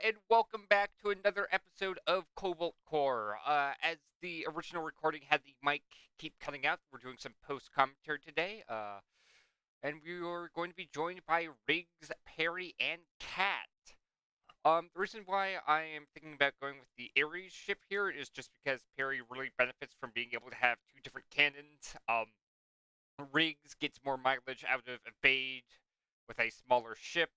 and welcome back to another episode of Cobalt Core. As the original recording had the mic keep cutting out, we're doing some post commentary today. And we are going to be joined by Riggs, Peri, and Cat. The reason why I am thinking about going with the Ares ship here is just because Peri really benefits from being able to have two different cannons. Riggs gets more mileage out of Evade with a smaller ship.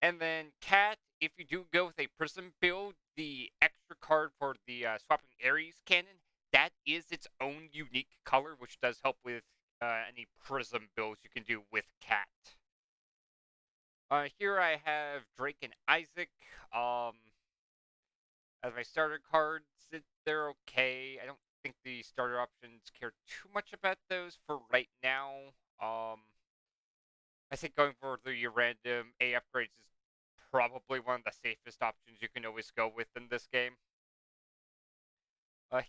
And then Cat, if you do go with a Prism build, the extra card for the swapping Ares cannon, that is its own unique color, which does help with any Prism builds you can do with Cat. Here I have Drake and Isaac. As my starter cards, they're okay. I don't think the starter options care too much about those for right now. I think going for the random A upgrades is probably one of the safest options you can always go with in this game.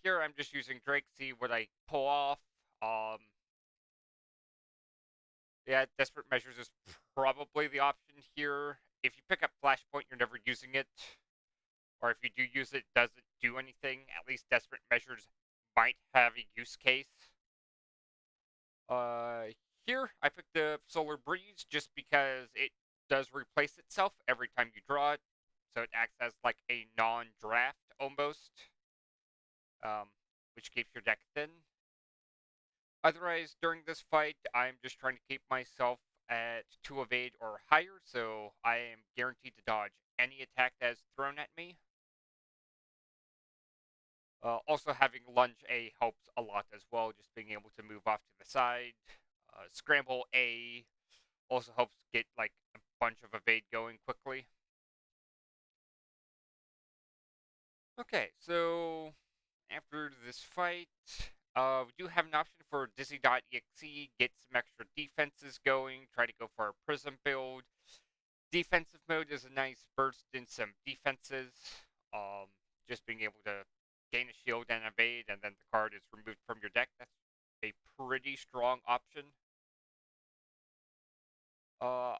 Here I'm just using Drake, see what I pull off. Um, yeah, Desperate Measures is probably the option here. If you pick up Flashpoint, you're never using it. Or if you do use it, it doesn't do anything. At least Desperate Measures might have a use case. Uh, Here I picked the Solar Breeze just because it does replace itself every time you draw it. So it acts as like a non-draft almost, um, which keeps your deck thin. Otherwise, during this fight, I'm just trying to keep myself at 2 evade or higher, so I am guaranteed to dodge any attack that is thrown at me. Also, having lunge A helps a lot as well, just being able to move off to the side. Scramble A also helps get like a bunch of evade going quickly. Okay, so after this fight, we do have an option for Dizzy.exe, get some extra defenses going, try to go for a Prism build. Defensive mode is a nice burst in some defenses. Just being able to gain a shield and evade, and then the card is removed from your deck. That's a pretty strong option.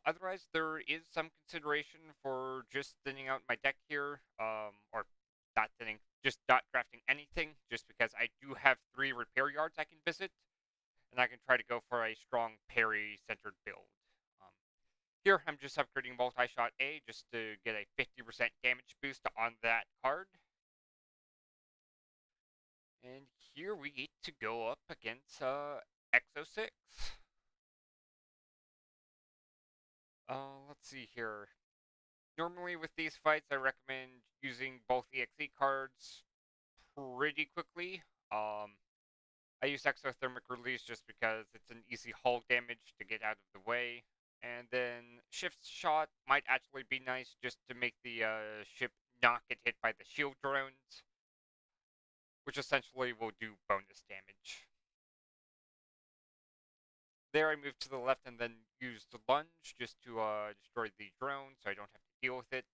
Otherwise, there is some consideration for just thinning out my deck here, or not thinning, just not drafting anything, just because I do have 3 repair yards I can visit, and I can try to go for a strong parry-centered build. Um, Here, I'm just upgrading Multi-Shot A just to get a 50% damage boost on that card. And here we get to go up against Exo 6. Let's see here. Normally with these fights, I recommend using both EXE cards pretty quickly. I use Exothermic Release just because it's an easy hull damage to get out of the way. And then Shift Shot might actually be nice just to make the ship not get hit by the shield drones, which essentially will do bonus damage. There I move to the left and then use the lunge just to destroy the drone so I don't have to deal with it.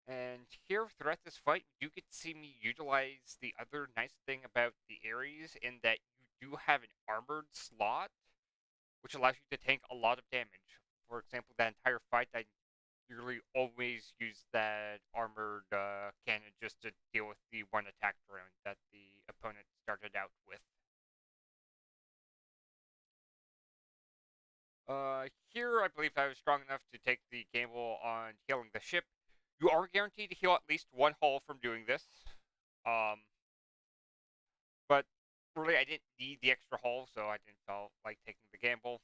And here, throughout this fight, you get to see me utilize the other nice thing about the Ares in that you do have an armored slot, which allows you to tank a lot of damage. For example, that entire fight, I nearly always use that armored cannon just to deal with the one attack drone that the opponent started out with. Here, I believe I was strong enough to take the gamble on healing the ship. You are guaranteed to heal at least 1 hull from doing this. Um, but really, I didn't need the extra hull, so I didn't feel like taking the gamble.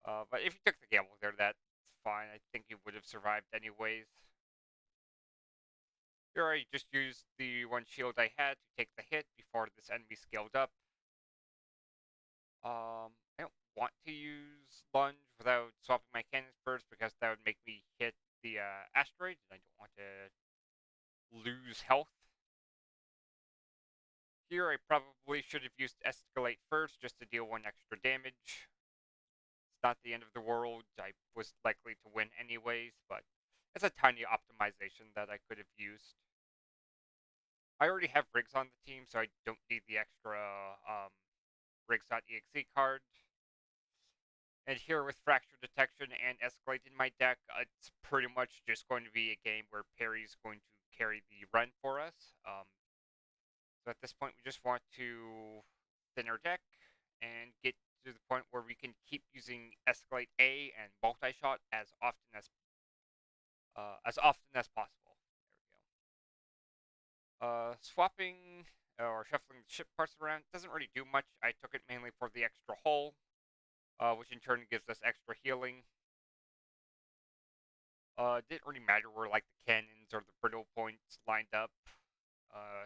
But if you took the gamble there, that's fine. I think you would have survived anyways. Here, I just used the 1 shield I had to take the hit before this enemy scaled up. I don't want to use lunge without swapping my cannons first because that would make me hit the asteroid, and I don't want to lose health. Here, I probably should have used Escalate first just to deal 1 extra damage. It's not the end of the world. I was likely to win anyways, but it's a tiny optimization that I could have used. I already have Riggs on the team, so I don't need the extra Riggs.exe card. And here with Fracture Detection and Escalate in my deck, it's pretty much just going to be a game where Peri's going to carry the run for us. So at this point, we just want to thin our deck and get to the point where we can keep using Escalate A and Multi-Shot as often as possible. There we go. Swapping or shuffling the ship parts around doesn't really do much. I took it mainly for the extra hull, which in turn gives us extra healing. It didn't really matter where like the cannons or the brittle points lined up,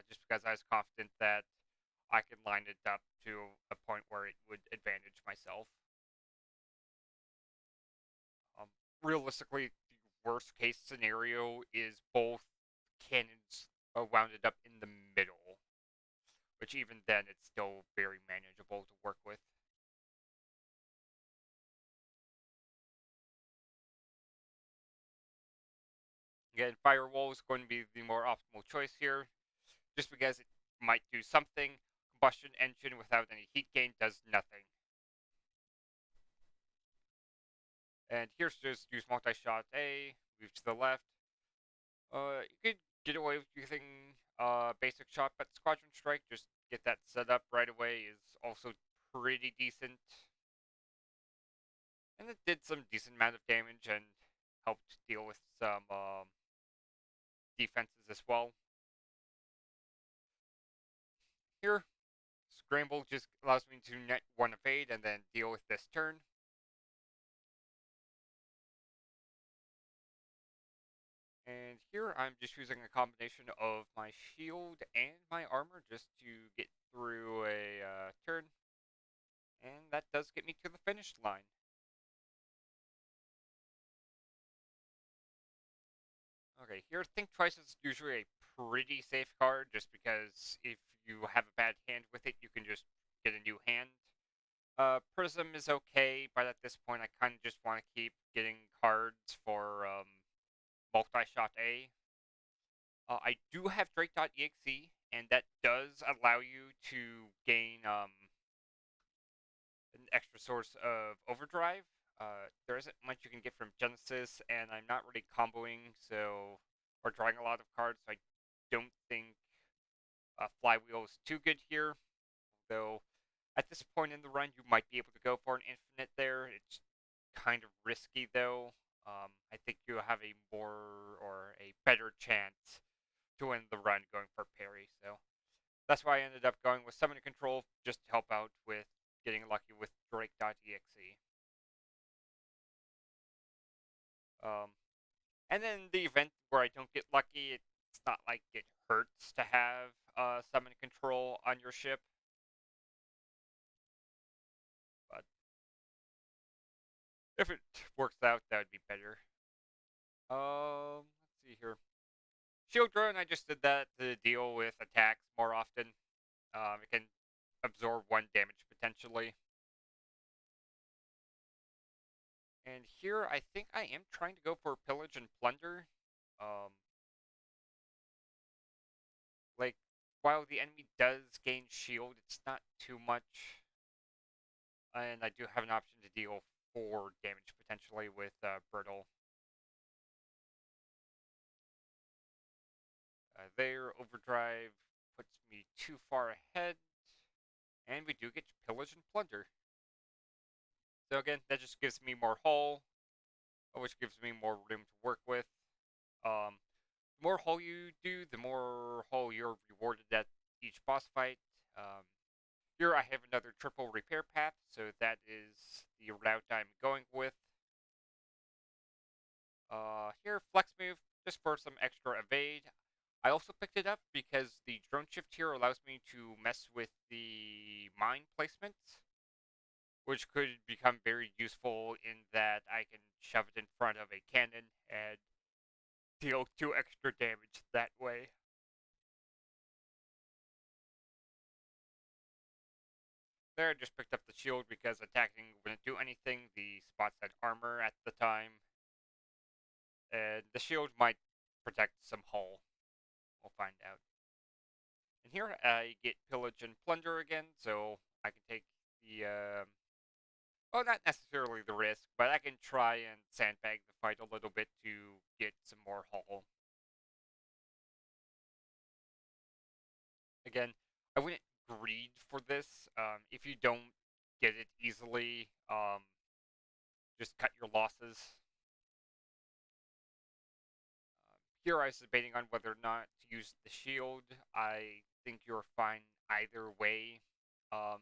just because I was confident that I could line it up to a point where it would advantage myself. Um, Realistically, the worst case scenario is both cannons wounded up in the middle, which even then it's still very manageable to work with. Again, Firewall is going to be the more optimal choice here, just because it might do something. Combustion engine without any heat gain does nothing. And here's just use multi-shot A, move to the left. You could get away with using basic shot, but Squadron Strike, just get that set up right away, is also pretty decent. And it did some decent amount of damage and helped deal with some defenses as well. Here, Scramble just allows me to net one evade and then deal with this turn. And here I'm just using a combination of my shield and my armor just to get through a turn. And that does get me to the finish line. Okay, here Think Twice is usually a pretty safe card just because if you have a bad hand with it, you can just get a new hand. Prism is okay, but at this point I kind of just want to keep getting cards for multi-shot A. I do have Drake.exe, and that does allow you to gain an extra source of overdrive. There isn't much you can get from Genesis, and I'm not really comboing, or drawing a lot of cards, so I don't think Flywheel is too good here. Though at this point in the run, you might be able to go for an infinite there. It's kind of risky, though. I think you have a more or a better chance to win the run going for Peri, so that's why I ended up going with Summon Control just to help out with getting lucky with Drake.exe. Um, and then the event where I don't get lucky, it's not like it hurts to have Summon Control on your ship, but if it works out, that would be better. Let's see here. Shield Drone, I just did that to deal with attacks more often. It can absorb one damage potentially. And here, I think I am trying to go for Pillage and Plunder. Um, like, while the enemy does gain shield, it's not too much. And I do have an option to deal 4 damage potentially with Brittle. Their Overdrive puts me too far ahead. And we do get Pillage and Plunder. So again, that just gives me more hull, which gives me more room to work with. Um, the more hull you do, the more hull you're rewarded at each boss fight. Here I have another triple repair path, so that is the route I'm going with. Here, flex move, just for some extra evade. I also picked it up because the drone shift here allows me to mess with the mine placements, which could become very useful in that I can shove it in front of a cannon and deal 2 extra damage that way. There, I just picked up the shield because attacking wouldn't do anything. The spots had armor at the time, and the shield might protect some hull. We'll find out. And here I get pillage and plunder again, so I can take the Well, not necessarily the risk, but I can try and sandbag the fight a little bit to get some more haul. Again, I wouldn't greed for this. If you don't get it easily, just cut your losses. Here I was debating on whether or not to use the shield. I think you're fine either way. Um,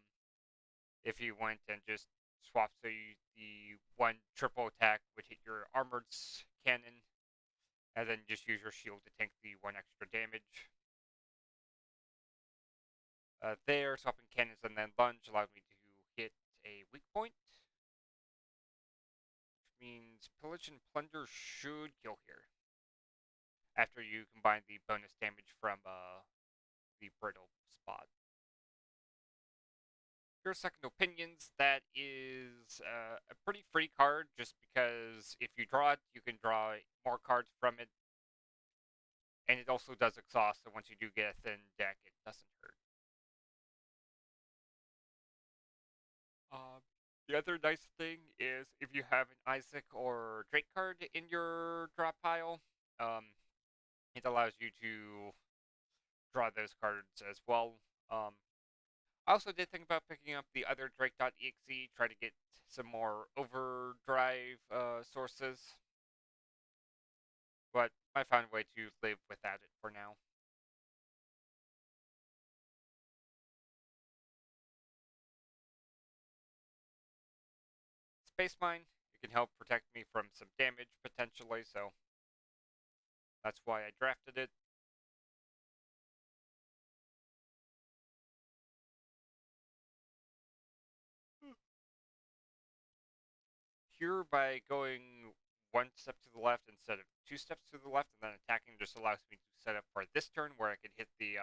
if you went and just swapped so the one triple attack would hit your armored cannon, and then just use your shield to tank the one extra damage. There, swapping cannons and then lunge allowed me to hit a weak point, which means pillage and plunder should kill here. After you combine the bonus damage from the brittle spot. Your second opinions, that is a pretty free card, just because if you draw it, you can draw more cards from it, and it also does exhaust, so once you do get a thin deck, it doesn't hurt. Um, the other nice thing is if you have an Isaac or Drake card in your drop pile, um, it allows you to draw those cards as well. Um, I also did think about picking up the other Drake.exe, try to get some more overdrive sources, but I found a way to live without it for now. Space Mine, it can help protect me from some damage potentially, so that's why I drafted it. Here, by going one step to the left instead of two steps to the left and then attacking, just allows me to set up for this turn where I can hit the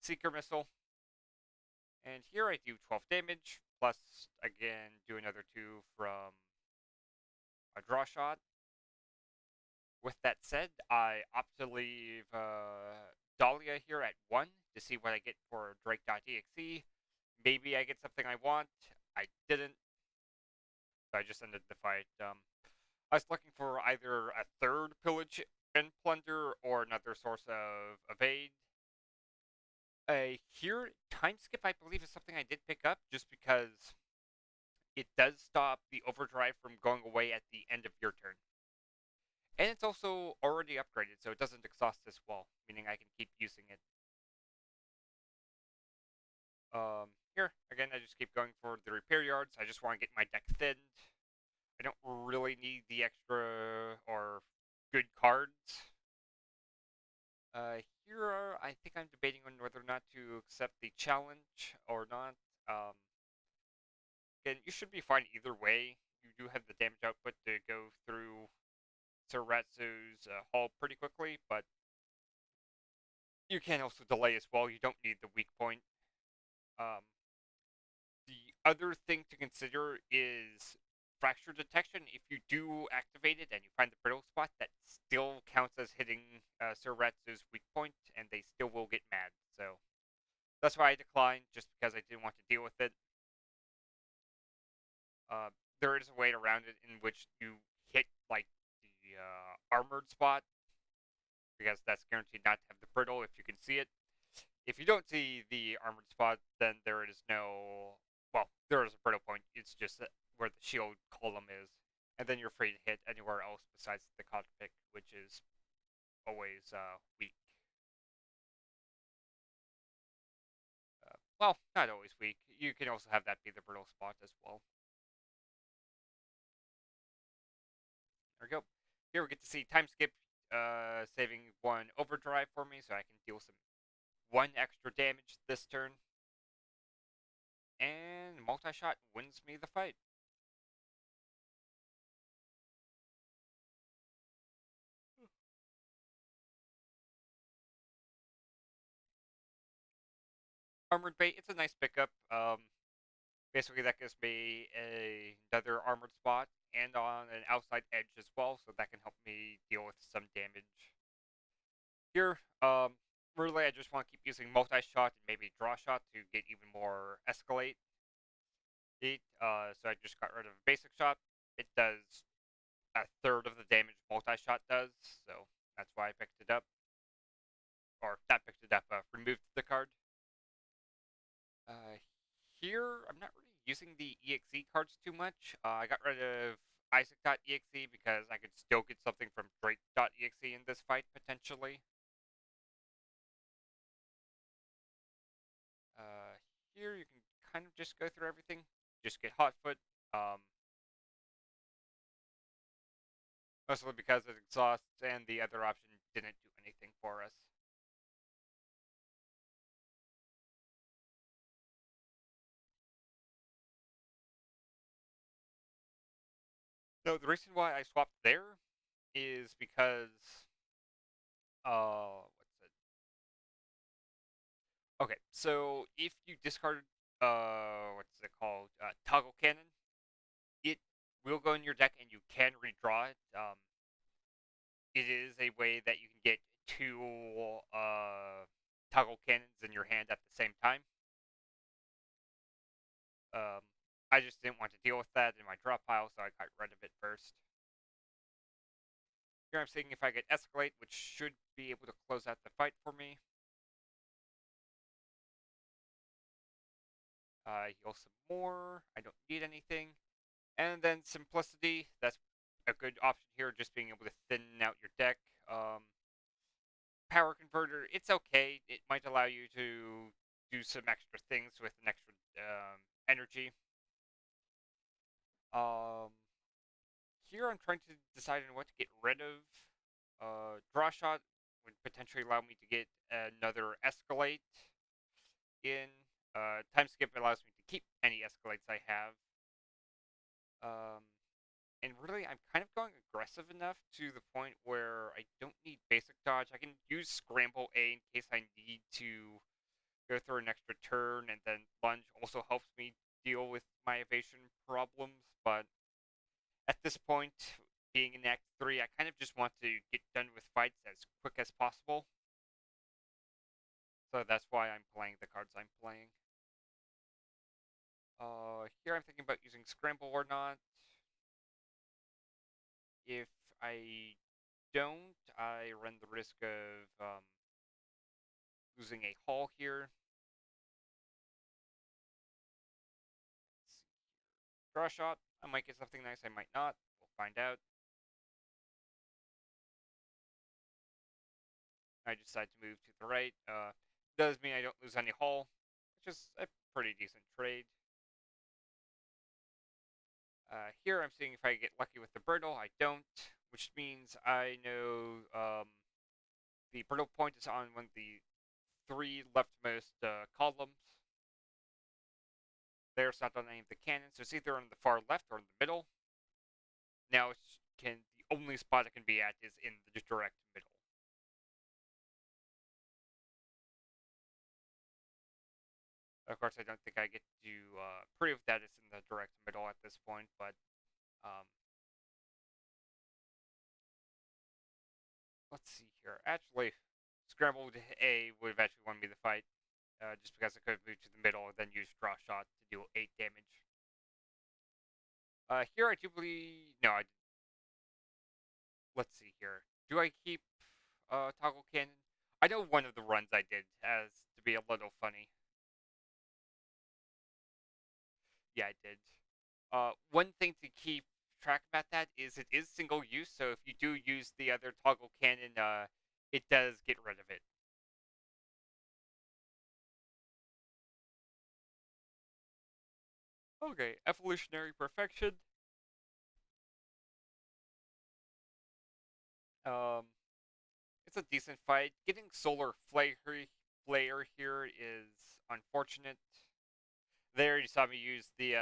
Seeker Missile. And here I do 12 damage, plus again do another 2 from a draw shot. With that said, I opt to leave Dahlia here at 1 to see what I get for Drake.exe. Maybe I get something I want. I didn't, so I just ended the fight. I was looking for either a third pillage and plunder or another source of evade. Here, Timeskip, I believe, is something I did pick up just because it does stop the overdrive from going away at the end of your turn. And it's also already upgraded, so it doesn't exhaust as well, meaning I can keep using it. Here, again, I just keep going for the repair yards. I just want to get my deck thinned. I don't really need the extra or good cards. Here, I think I'm debating on whether or not to accept the challenge or not. Um, Again, you should be fine either way. You do have the damage output to go through Saratsu's hull pretty quickly, but you can also delay as well. You don't need the weak point. Um, the other thing to consider is fracture detection. If you do activate it and you find the brittle spot, that still counts as hitting Saratsu's weak point, and they still will get mad. So that's why I declined, just because I didn't want to deal with it. Uh, there is a way around it in which you hit like the armored spot, because that's guaranteed not to have the brittle if you can see it. If you don't see the armored spot, then there is no. Well, there is a brittle point. It's just where the shield column is, and then you're free to hit anywhere else besides the cockpit, which is always weak. Well, not always weak. You can also have that be the brittle spot as well. There we go. Here we get to see Timeskip saving one overdrive for me, so I can deal some one extra damage this turn. And multi-shot wins me the fight. Armored Bait, it's a nice pickup. Basically, that gives me another armored spot and on an outside edge as well, so that can help me deal with some damage. Here, really, I just want to keep using multi-shot and maybe draw shot to get even more escalate. So I just got rid of a basic shot. It does a third of the damage multi-shot does, so that's why I picked it up. Or not picked it up, removed the card. Uh, Here, I'm not really using the EXE cards too much. I got rid of Isaac.exe because I could still get something from Drake.exe in this fight, potentially. Uh, Here, you can kind of just go through everything. Just get Hotfoot. Um, Mostly because it exhausts, and the other option didn't do anything for us. So the reason why I swapped there is because what's it? Okay, so if you discard what's it called? Toggle cannon, it will go in your deck and you can redraw it. It is a way that you can get two toggle cannons in your hand at the same time. Um, I just didn't want to deal with that in my drop pile, so I got rid of it first. Here I'm seeing if I get Escalate, which should be able to close out the fight for me. Heal some more. I don't need anything. And then Simplicity, that's a good option here, just being able to thin out your deck. Power Converter, it's okay. It might allow you to do some extra things with an extra energy. Um, Here I'm trying to decide on what to get rid of. Draw Shot would potentially allow me to get another Escalate in. Timeskip allows me to keep any Escalates I have. Um, and really, I'm kind of going aggressive enough to the point where I don't need basic dodge. I can use Scramble A in case I need to go through an extra turn, and then Lunge also helps me deal with my evasion problems. But at this point, being in Act 3, I kind of just want to get done with fights as quick as possible. So that's why I'm playing the cards I'm playing. Here I'm thinking about using Scramble or not. If I don't, I run the risk of losing a haul here. Draw shot. I might get something nice, I might not. We'll find out. I decide to move to the right. Does mean I don't lose any haul, which is a pretty decent trade. Here I'm seeing if I get lucky with the brittle. I don't, which means I know the brittle point is on one of the three leftmost columns. There's not on any of the cannons, so it's either on the far left or in the middle. Now it's the only spot it can be at is in the direct middle. Of course, I don't think I get to prove that it's in the direct middle at this point, but um, let's see here. Actually, Scrambled A would have actually won me the fight, just because I could have moved to the middle and then used Draw Shot to deal 8 damage. Here I do believe... No, let's see here. Do I keep Toggle Cannon? I know one of the runs I did has to be a little funny. Yeah, I did. One thing to keep track about that is it is single use, so if you do use the other Toggle Cannon, it does get rid of it. Okay, Evolutionary Perfection. Um, it's a decent fight. Getting Solar Flare here is unfortunate. There, you saw me use the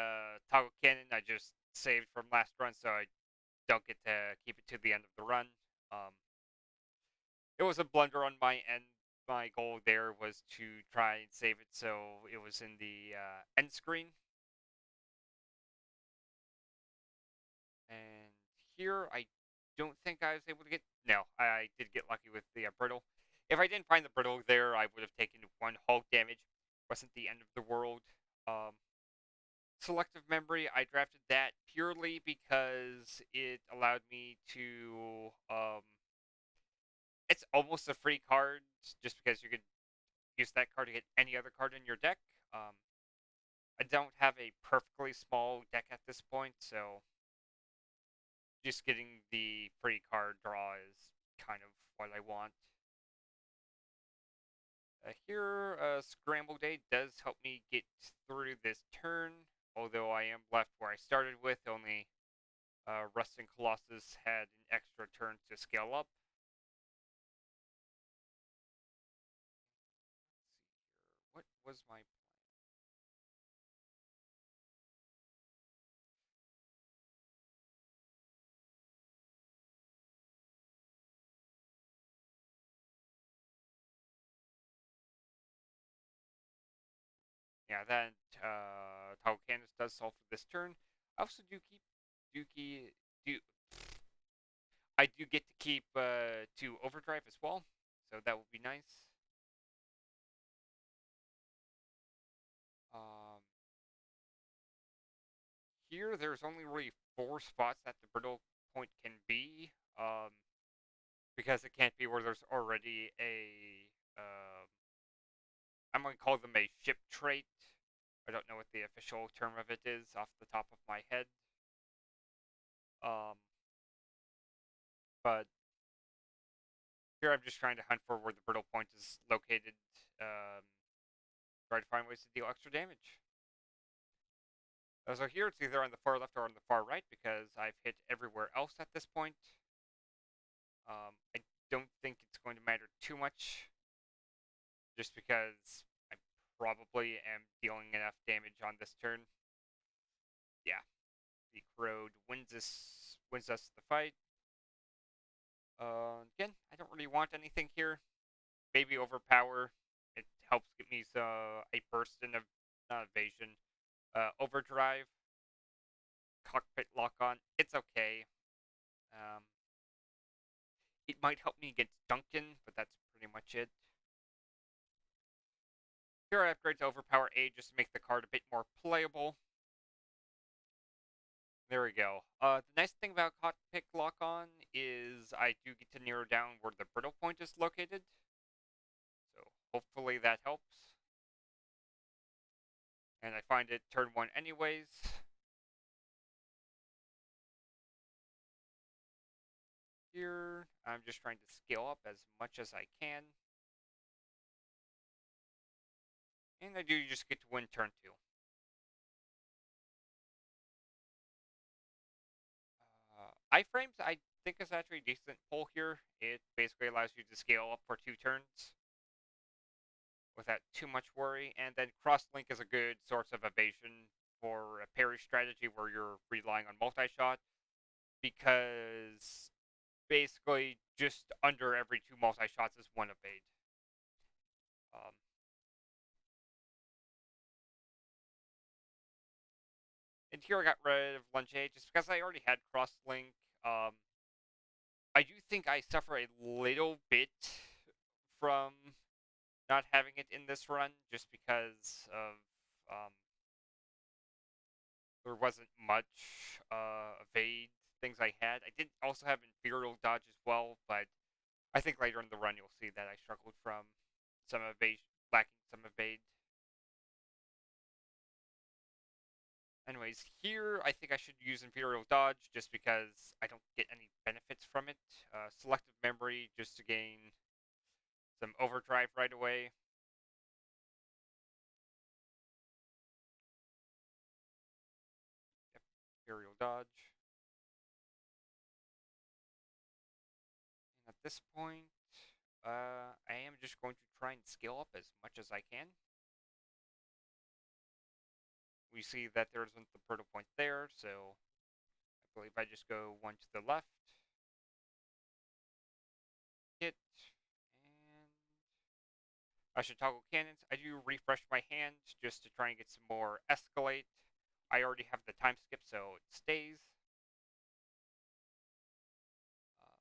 Toggle Cannon. I just saved from last run, so I don't get to keep it to the end of the run. Um, it was a blunder on my end. My goal there was to try and save it so it was in the end screen. And here, I don't think I was able to get... No, I did get lucky with the brittle. If I didn't find the brittle there, I would have taken one Hulk damage. Wasn't the end of the world. Um, selective memory, I drafted that purely because it allowed me to. It's almost a free card, just because you could use that card to get any other card in your deck. Um, I don't have a perfectly small deck at this point, so just getting the free card draw is kind of what I want. Here, Scramble Day does help me get through this turn, although I am left where I started with, only Rusting Colossus had an extra turn to scale up. Let's see here. What was my plan? Yeah, that Toggle Canvas does solve for this turn. I also Dookie do I do get to keep to overdrive as well, so that would be nice. Um, Here, there's only really 4 spots that the brittle point can be, because it can't be where there's already a. I'm gonna call them a ship trait. I don't know what the official term of it is off the top of my head. Um, but here I'm just trying to hunt for where the brittle point is located. Um, Try to find ways to deal extra damage. So here it's either on the far left or on the far right because I've hit everywhere else at this point. I don't think it's going to matter too much, just because I probably am dealing enough damage on this turn. Yeah, the Corrode wins us the fight. Again, I don't really want anything here. Maybe overpower. It helps get me a burst in not evasion. Overdrive, cockpit lock on. It's okay. Um, it might help me against Duncan, but that's pretty much it. Here I upgrade to Overpower A just to make the card a bit more playable. There we go. The nice thing about Cockpit Lock On is I do get to narrow down where the brittle point is located. So hopefully that helps. And I find it turn 1 anyways. Here, I'm just trying to scale up as much as I can. And I do just get to win turn 2. Iframes, I think, is actually a decent pull here. It basically allows you to scale up for 2 turns without too much worry. And then Crosslink is a good source of evasion for a parry strategy where you're relying on multi-shot, because basically just under every 2 multi-shots is 1 evade. Um, and here I got rid of Lunge just because I already had Crosslink. Um, I do think I suffer a little bit from not having it in this run, just because of there wasn't much evade things I had. I did also have Imperial Dodge as well, but I think later in the run you'll see that I struggled from some evasion, lacking some evade. Anyways, here I think I should use Imperial Dodge just because I don't get any benefits from it. Selective Memory just to gain some overdrive right away. Yep, Imperial Dodge. And at this point, I am just going to try and scale up as much as I can. We see that there isn't the proto point there, so I believe I just go 1 to the left, hit, and I should toggle cannons. I do refresh my hand just to try and get some more escalate. I already have the time skip, so it stays. Um,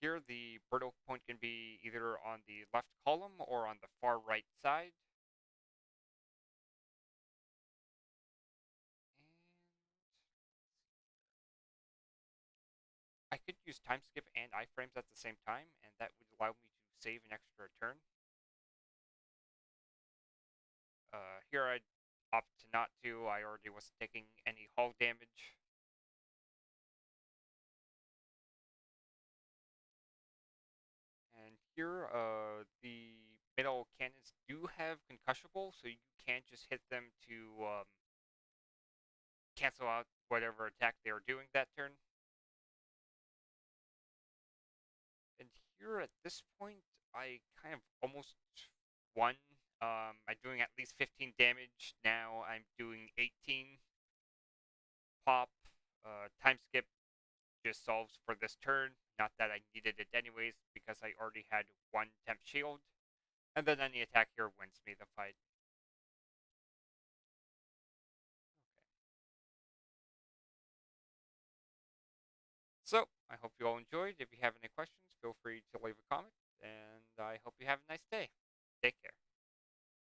Here, the brittle point can be either on the left column or on the far right side. I could use Timeskip and iframes at the same time, and that would allow me to save an extra turn. Here I'd opt to not to. I already wasn't taking any hull damage. And here, the middle cannons do have concussionable, so you can't just hit them to cancel out whatever attack they are doing that turn. And here at this point, I kind of almost won. I'm doing at least 15 damage. Now I'm doing 18 pop. Time skip just solves for this turn. Not that I needed it anyways, because I already had one temp shield. And then any attack here wins me the fight. So, I hope you all enjoyed. If you have any questions, feel free to leave a comment. And I hope you have a nice day. Take care.